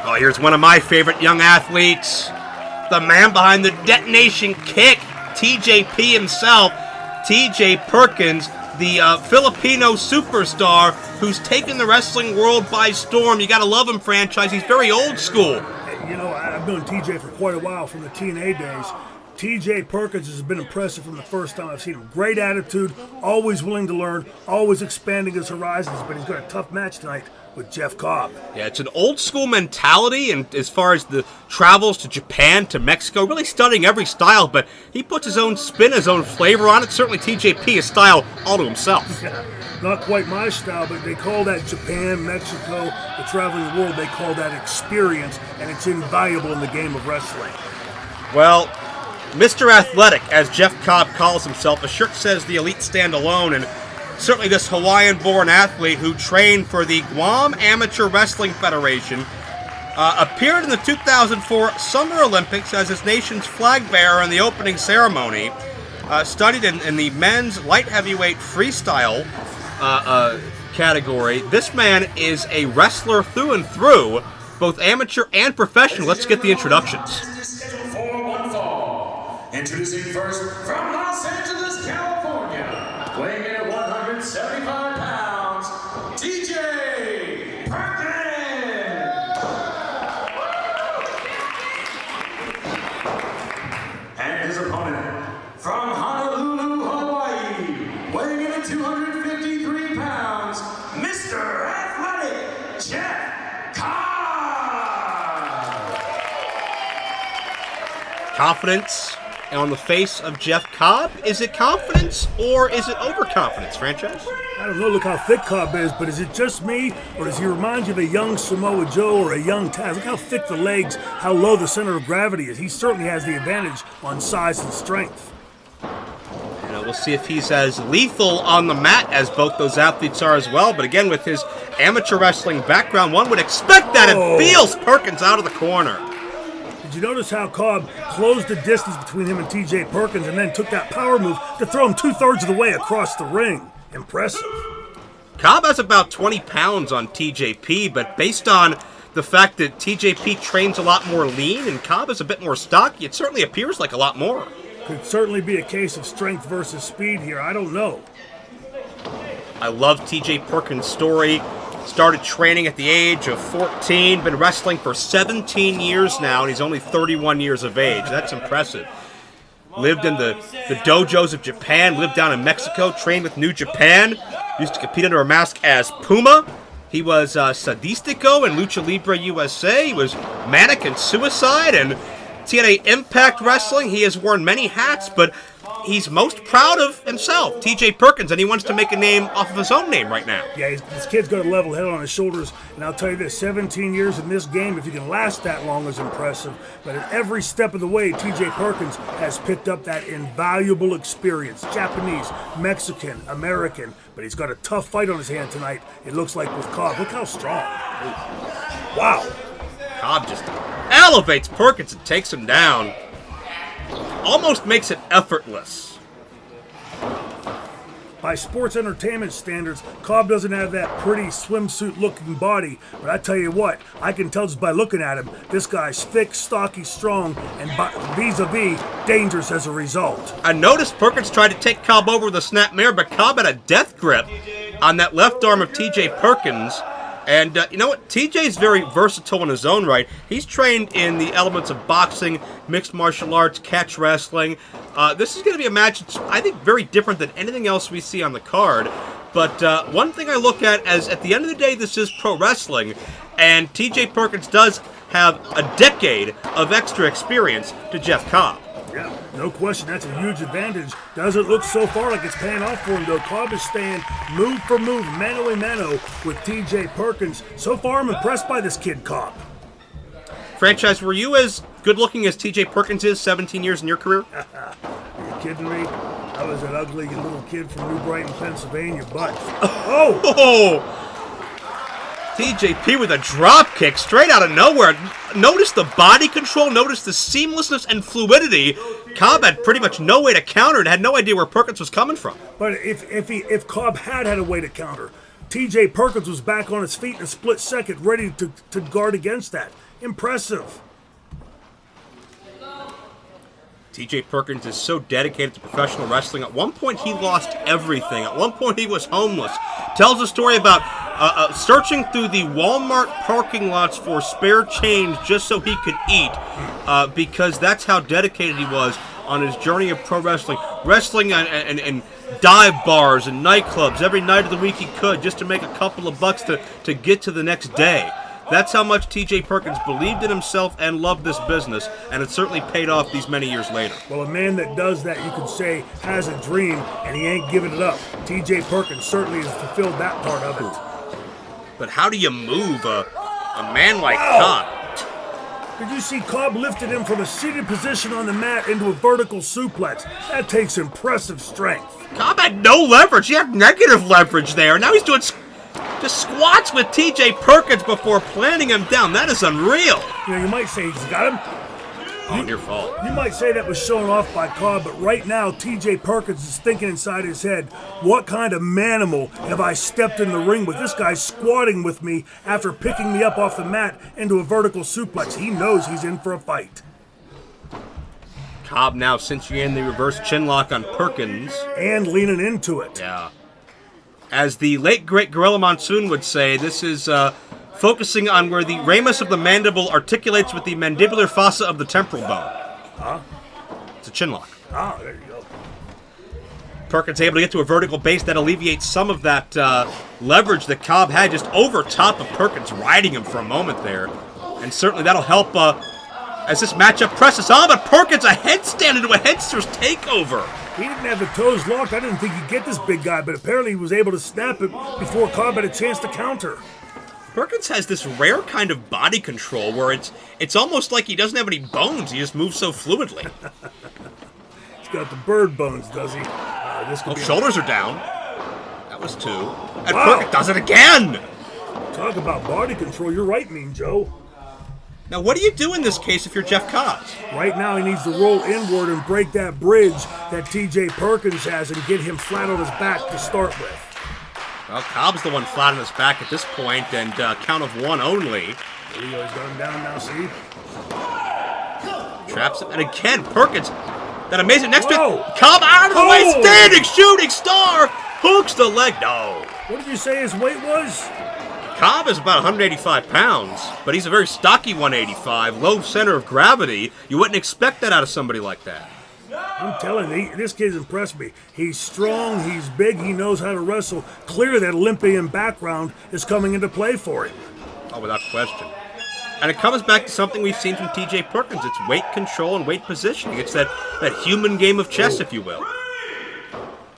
Oh, here's one of my favorite young athletes. The man behind the detonation kick, TJP himself, TJ Perkins, the Filipino superstar who's taken the wrestling world by storm. You gotta love him, franchise. He's very old school. You know, I've known TJ for quite a while, from the TNA days. TJ Perkins has been impressive from the first time I've seen him. Great attitude, always willing to learn, always expanding his horizons, but he's got a tough match tonight with Jeff Cobb. Yeah, it's an old school mentality, and as far as the travels to Japan, to Mexico, really studying every style, but he puts his own spin, his own flavor on it. Certainly TJP, his style all to himself. Yeah, not quite my style, but they call that Japan, Mexico, the traveling world, they call that experience, and it's invaluable in the game of wrestling. Well, Mr. Athletic, as Jeff Cobb calls himself, the shirt says the elite stand alone, and certainly this Hawaiian-born athlete who trained for the Guam Amateur Wrestling Federation appeared in the 2004 Summer Olympics as his nation's flag bearer in the opening ceremony, studied in the men's light heavyweight freestyle category. This man is a wrestler through and through, both amateur and professional. Let's get the introductions. Introducing first from Los Angeles, California, weighing in at 175 pounds, TJ Perkins. And his opponent from Honolulu, Hawaii, weighing in at 253 pounds, Mr. Athletic, Jeff Cobb. Confidence on the face of Jeff Cobb. Is it confidence or is it overconfidence, franchise? I don't know, look how thick Cobb is, but is it just me, or does he remind you of a young Samoa Joe or a young Taz? Look how thick the legs, how low the center of gravity is. He certainly has the advantage on size and strength. You know, we'll see if he's as lethal on the mat as both those athletes are as well, but again, with his amateur wrestling background, one would expect that. It feels Perkins out of the corner. Did you notice how Cobb closed the distance between him and TJ Perkins and then took that power move to throw him 2/3 of the way across the ring? Impressive. Cobb has about 20 pounds on TJP, but based on the fact that TJP trains a lot more lean and Cobb is a bit more stocky, it certainly appears like a lot more. Could certainly be a case of strength versus speed here. I don't know. I love TJ Perkins' story. Started training at the age of 14, been wrestling for 17 years now, and he's only 31 years of age. That's impressive. Lived in the dojos of Japan, lived down in Mexico, trained with New Japan, used to compete under a mask as Puma. He was Sadistico in Lucha Libre USA. He was Mannequin Suicide and TNA Impact Wrestling. He has worn many hats, but he's most proud of himself, TJ Perkins, and he wants to make a name off of his own name right now. Yeah, this kid's got a level head on his shoulders, and I'll tell you this, 17 years in this game, if you can last that long, is impressive. But at every step of the way, TJ Perkins has picked up that invaluable experience. Japanese, Mexican, American, but he's got a tough fight on his hand tonight, it looks like, with Cobb. Look how strong. Wow. Cobb just elevates Perkins and takes him down. Almost makes it effortless. By sports entertainment standards, Cobb doesn't have that pretty swimsuit-looking body, but I tell you what, I can tell just by looking at him, this guy's thick, stocky, strong, and vis-a-vis dangerous as a result. I noticed Perkins tried to take Cobb over with a snap mare, but Cobb had a death grip on that left arm of TJ Perkins. And you know what? TJ's very versatile in his own right. He's trained in the elements of boxing, mixed martial arts, catch wrestling. This is going to be a match that's, I think, very different than anything else we see on the card. But one thing I look at as, at the end of the day, this is pro wrestling. And TJ Perkins does have a decade of extra experience to Jeff Cobb. Yeah, no question, that's a huge advantage. Doesn't look so far like it's paying off for him, though. Cobb is staying move for move, mano-a-mano with TJ Perkins. So far, I'm impressed by this kid, Cobb. Franchise, were you as good-looking as TJ Perkins is 17 years in your career? Are you kidding me? I was an ugly little kid from New Brighton, Pennsylvania, but... Oh! TJP with a drop kick straight out of nowhere. Notice the body control, notice the seamlessness and fluidity. Cobb had pretty much no way to counter and had no idea where Perkins was coming from. But if Cobb had a way to counter, TJ Perkins was back on his feet in a split second, ready to guard against that. Impressive. TJ Perkins is so dedicated to professional wrestling. At one point, he lost everything. At one point, he was homeless. Tells a story about searching through the Walmart parking lots for spare change just so he could eat, because that's how dedicated he was on his journey of pro wrestling. Wrestling and dive bars and nightclubs every night of the week he could, just to make a couple of bucks to get to the next day. That's how much TJ Perkins believed in himself and loved this business, and it certainly paid off these many years later. Well, a man that does that, you could say, has a dream, and he ain't giving it up. TJ Perkins certainly has fulfilled that part of it. But how do you move a man like Cobb? Did you see Cobb lifted him from a seated position on the mat into a vertical suplex? That takes impressive strength. Cobb had no leverage. He had negative leverage there. Now he's doing just squats with TJ Perkins before planting him down. That is unreal. You know, you might say he's got him. Oh, your fault. You might say that was shown off by Cobb, but right now TJ Perkins is thinking inside his head, what kind of manimal have I stepped in the ring with? This guy squatting with me after picking me up off the mat into a vertical suplex. He knows he's in for a fight. Cobb now cinching in the reverse chinlock on Perkins. And leaning into it. Yeah. As the late, great Gorilla Monsoon would say, this is focusing on where the ramus of the mandible articulates with the mandibular fossa of the temporal bone. Huh? It's a chinlock. Ah, there you go. Perkins able to get to a vertical base that alleviates some of that leverage that Cobb had just over top of Perkins, riding him for a moment there. And certainly that'll help as this matchup presses on, but Perkins a headstand into a headsters takeover. He didn't have the toes locked. I didn't think he'd get this big guy, but apparently he was able to snap it before Cobb had a chance to counter. Perkins has this rare kind of body control where it's almost like he doesn't have any bones. He just moves so fluidly. He's got the bird bones, does he? Shoulders are down. That was 2. And Wow. Perkins does it again! Talk about body control. You're right, Mean Joe. Now, what do you do in this case if you're Jeff Cobb? Right now, he needs to roll inward and break that bridge that TJ Perkins has and get him flat on his back to start with. Well, Cobb's the one flat on his back at this point, and count of 1 only. He's got him down now, see? Traps him, and again, Perkins, that amazing next Whoa. to Cobb out of the way, Oh. standing shooting star, hooks the leg. No. What did you say his weight was? Cobb is about 185 pounds, but he's a very stocky 185, low center of gravity. You wouldn't expect that out of somebody like that. I'm telling you, this kid's impressed me. He's strong, he's big, he knows how to wrestle. Clearly that Olympian background is coming into play for him. Oh, without question. And it comes back to something we've seen from TJ Perkins. It's weight control and weight positioning. It's that human game of chess, if you will.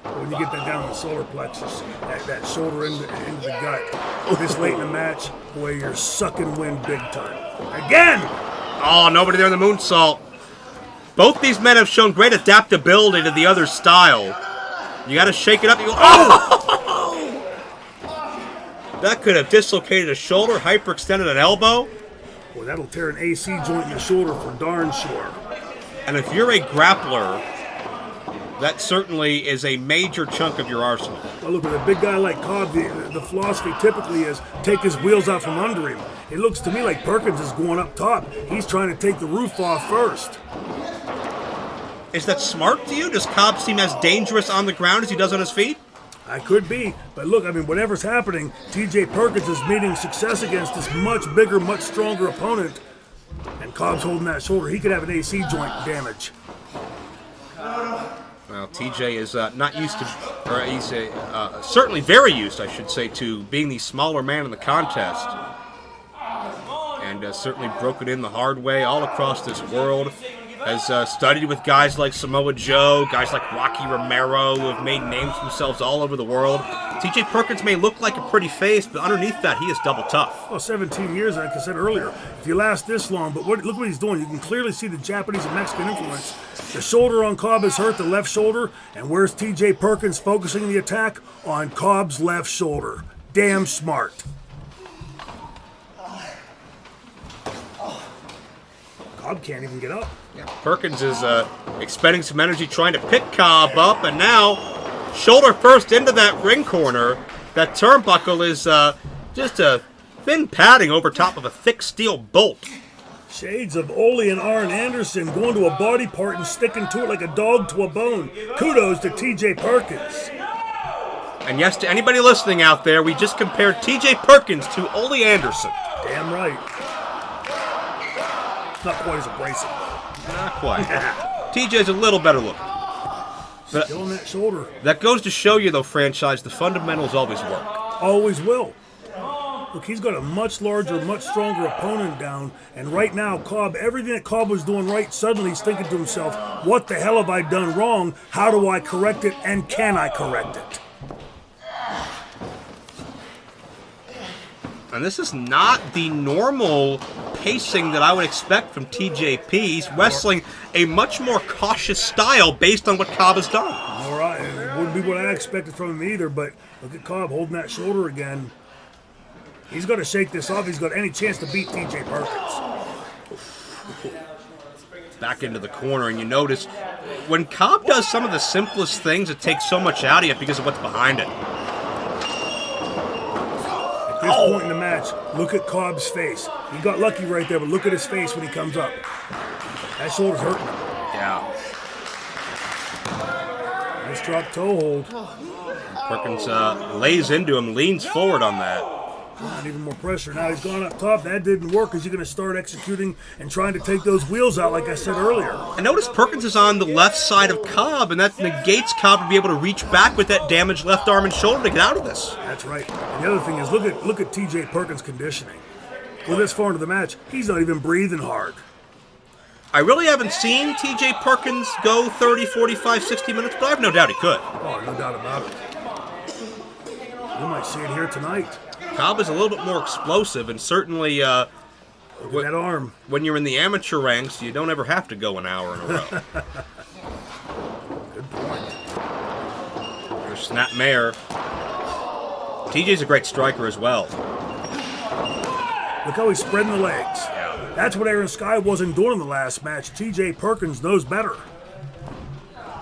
When you get that down in the solar plexus, that shoulder into the gut, this late in the match, boy, you're sucking wind big time. Again! Oh, nobody there in the moonsault. Both these men have shown great adaptability to the other's style. You got to shake it up. You go, oh! That could have dislocated a shoulder, hyperextended an elbow. Boy, that'll tear an AC joint in your shoulder for darn sure. And if you're a grappler, that certainly is a major chunk of your arsenal. Well, look, with a big guy like Cobb, the philosophy typically is take his wheels out from under him. It looks to me like Perkins is going up top. He's trying to take the roof off first. Is that smart to you? Does Cobb seem as dangerous on the ground as he does on his feet? I could be, but look, I mean, whatever's happening, TJ Perkins is meeting success against this much bigger, much stronger opponent. And Cobb's holding that shoulder. He could have an AC joint damage. Well, TJ is not used to, or he's certainly very used, I should say, to being the smaller man in the contest. And certainly broken in the hard way all across this world. Has studied with guys like Samoa Joe, guys like Rocky Romero, who have made names for themselves all over the world. TJ Perkins may look like a pretty face, but underneath that, he is double tough. Well, 17 years, like I said earlier. If you last this long, but look what he's doing. You can clearly see the Japanese and Mexican influence. The shoulder on Cobb is hurt, the left shoulder. And where's TJ Perkins focusing the attack? On Cobb's left shoulder. Damn smart. Cobb can't even get up. Yeah, Perkins is expending some energy trying to pick Cobb up, and now shoulder first into that ring corner. That turnbuckle is just a thin padding over top of a thick steel bolt. Shades of Ole and Arn Anderson going to a body part and sticking to it like a dog to a bone. Kudos to TJ Perkins. And yes, to anybody listening out there, we just compared TJ Perkins to Ole Anderson. Damn right. Not quite as abrasive, though. Not quite. TJ's a little better looking. But still on that shoulder. That goes to show you, though, franchise, the fundamentals always work. Always will. Look, he's got a much larger, much stronger opponent down, and right now, Cobb, everything that Cobb was doing right, suddenly he's thinking to himself, what the hell have I done wrong? How do I correct it, and can I correct it? And this is not the normal pacing that I would expect from TJP. He's wrestling a much more cautious style based on what Cobb has done. All right, it wouldn't be what I expected from him either, but look at Cobb holding that shoulder again. He's got to shake this off. He's got any chance to beat TJ Perkins. Back into the corner, and you notice when Cobb does some of the simplest things, it takes so much out of you because of what's behind it. At this point in the match, look at Cobb's face. He got lucky right there, but look at his face when he comes up. That shoulder's hurting him. Yeah. Nice drop toe hold. Perkins lays into him, leans forward on that. Even more pressure. Now he's gone up top. That didn't work. Is he going to start executing and trying to take those wheels out like I said earlier? And notice Perkins is on the left side of Cobb, and that negates Cobb to be able to reach back with that damaged left arm and shoulder to get out of this. That's right. And the other thing is, look at TJ Perkins' conditioning. Well, this far into the match, he's not even breathing hard. I really haven't seen TJ Perkins go 30, 45, 60 minutes, but I have no doubt he could. Oh, no doubt about it. We might see it here tonight. Cobb is a little bit more explosive, and certainly that arm. When you're in the amateur ranks, you don't ever have to go an hour in a row. Good point. There's Snapmare. TJ's a great striker as well. Look how he's spreading the legs. Yeah. That's what Aaron Sky wasn't doing in the last match. TJ Perkins knows better.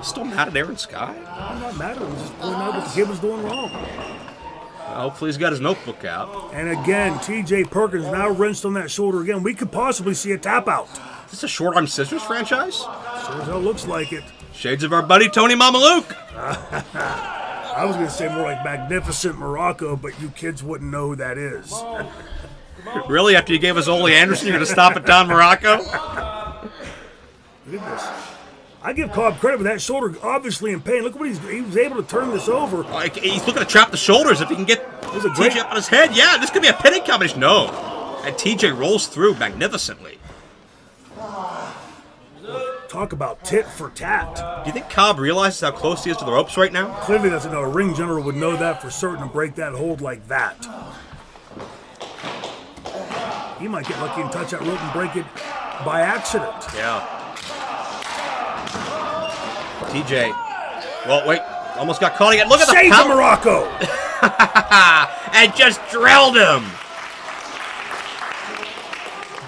Still mad at Aaron Sky? I'm not mad at him. I'm just pointing out what the kid was doing wrong. Hopefully he's got his notebook out. And again, TJ Perkins now wrenched on that shoulder again. We could possibly see a tap out. Is this a short arm scissors franchise? Sure as hell looks like it. Shades of our buddy Tony Mamaluke. I was going to say more like Magnificent Morocco, but you kids wouldn't know who that is. Really? After you gave us Ole Anderson, you're going to stop at Don Morocco? Look at this. I give Cobb credit with that shoulder obviously in pain. Look what he was able to turn this over. He's looking to trap the shoulders if he can get TJ up on his head. Yeah, this could be a pinning combination. No. And TJ rolls through magnificently. Talk about tit for tat. Do you think Cobb realizes how close he is to the ropes right now? Clearly doesn't know. A ring general would know that for certain and break that hold like that. He might get lucky and touch that rope and break it by accident. Yeah. TJ. Well, wait. Almost got caught again. Look at the Shades of Morocco! And just drilled him.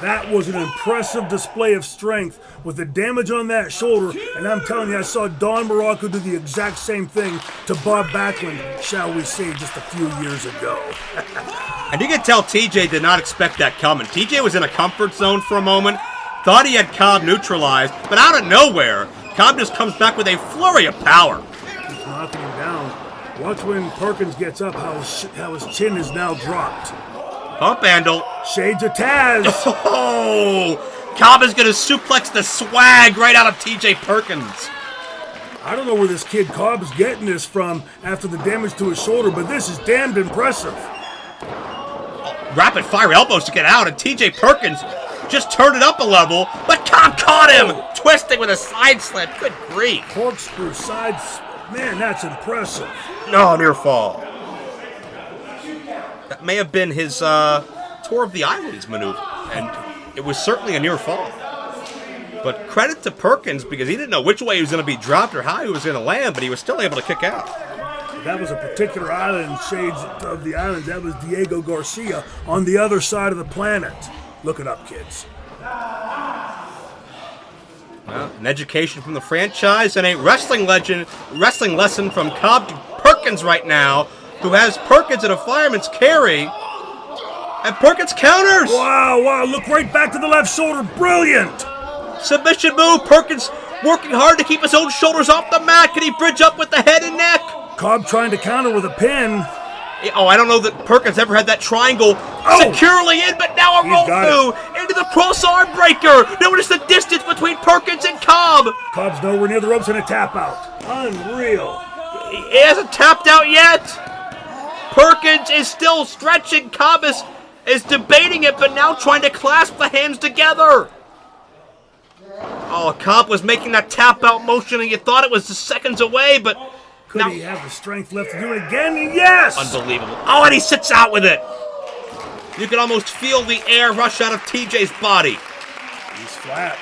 That was an impressive display of strength with the damage on that shoulder. And I'm telling you, I saw Don Morocco do the exact same thing to Bob Backlund, shall we say, just a few years ago. And you can tell TJ did not expect that coming. TJ was in a comfort zone for a moment, thought he had Cobb neutralized, but out of nowhere, Cobb just comes back with a flurry of power. Keeps knocking him down. Watch when Perkins gets up, how his chin is now dropped. Pump handle. Shades of Taz. Oh, Cobb is going to suplex the swag right out of TJ Perkins. I don't know where this kid Cobb's getting this from after the damage to his shoulder, but this is damned impressive. Rapid fire elbows to get out, and TJ Perkins just turned it up a level, but Cobb caught him, twisting with a side slip. Good grief. Corkscrew sides. Man, that's impressive. No, near fall. That may have been his Tour of the Islands maneuver, and it was certainly a near fall. But credit to Perkins, because he didn't know which way he was going to be dropped or how he was going to land, but he was still able to kick out. That was a particular island, Shades of the Islands. That was Diego Garcia on the other side of the planet. Look it up, kids. Well, an education from the franchise and a wrestling lesson from Cobb to Perkins right now, who has Perkins in a fireman's carry And Perkins counters. Wow, look right back to the left shoulder. Brilliant. Submission move. Perkins working hard to keep his own shoulders off the mat. Can he bridge up with the head and neck? Cobb trying to counter with a pin. Oh, I don't know that Perkins ever had that triangle securely in, but now a roll through into the cross arm breaker. Notice the distance between Perkins and Cobb. Cobb's nowhere near the ropes and a tap out. Unreal. He hasn't tapped out yet. Perkins is still stretching. Cobb is debating it, but now trying to clasp the hands together. Oh, Cobb was making that tap out motion, and you thought it was just seconds away, but could he have the strength left to do it again? Yes! Unbelievable. Oh, and he sits out with it. You can almost feel the air rush out of TJ's body. He's flat.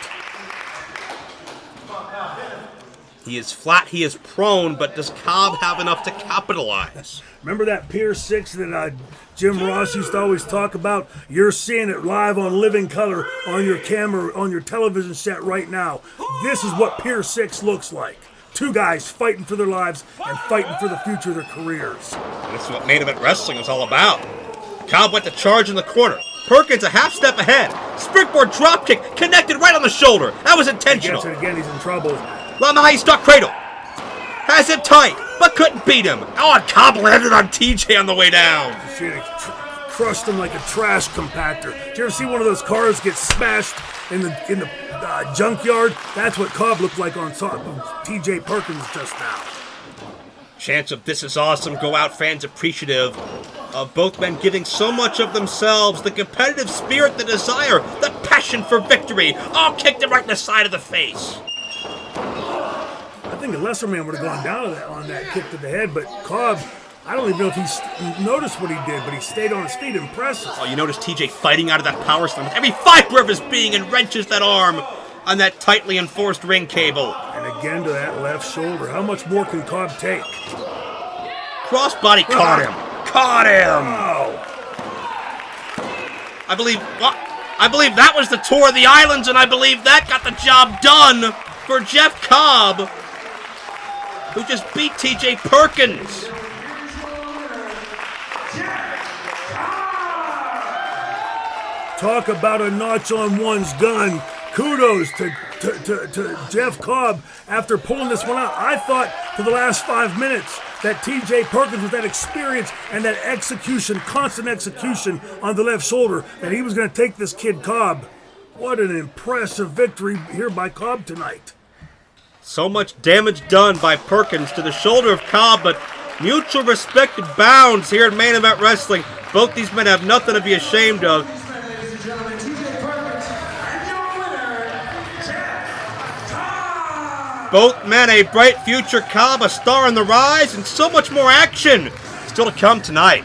He is flat, he is prone, but does Cobb have enough to capitalize? Remember that Pier 6 that Jim Ross used to always talk about? You're seeing it live on living color on your camera, on your television set right now. This is what Pier 6 looks like. Two guys fighting for their lives and fighting for the future of their careers. This is what main event wrestling was all about. Cobb went to charge in the corner. Perkins a half step ahead. Springboard dropkick connected right on the shoulder. That was intentional. He gets it again, he's in trouble. Lamahi stuck cradle. Has him tight, but couldn't beat him. Oh, and Cobb landed on TJ on the way down. Crushed him like a trash compactor. Did you ever see one of those cars get smashed in the junkyard? That's what Cobb looked like on top of TJ Perkins just now. Chants of "This is awesome" go out, fans appreciative of both men giving so much of themselves, the competitive spirit, the desire, the passion for victory, all kicked him right in the side of the face. I think the lesser man would have gone down on that kick to the head, but Cobb, I don't even know if he noticed what he did, but he stayed on his feet. Impressive. Oh, you notice TJ fighting out of that power slam with every fiber of his being and wrenches that arm on that tightly enforced ring cable. And again to that left shoulder. How much more can Cobb take? Crossbody caught him. Caught him. Wow. I believe that was the tour of the islands, and I believe that got the job done for Jeff Cobb, who just beat TJ Perkins. Talk about a notch on one's gun. Kudos to Jeff Cobb after pulling this one out. I thought for the last 5 minutes that TJ Perkins, with that experience and that execution, constant execution on the left shoulder, that he was going to take this kid Cobb. What an impressive victory here by Cobb tonight. So much damage done by Perkins to the shoulder of Cobb, but mutual respect bounds here in Main Event Wrestling. Both these men have nothing to be ashamed of. Both men a bright future. Cobb a star on the rise, and so much more action still to come tonight.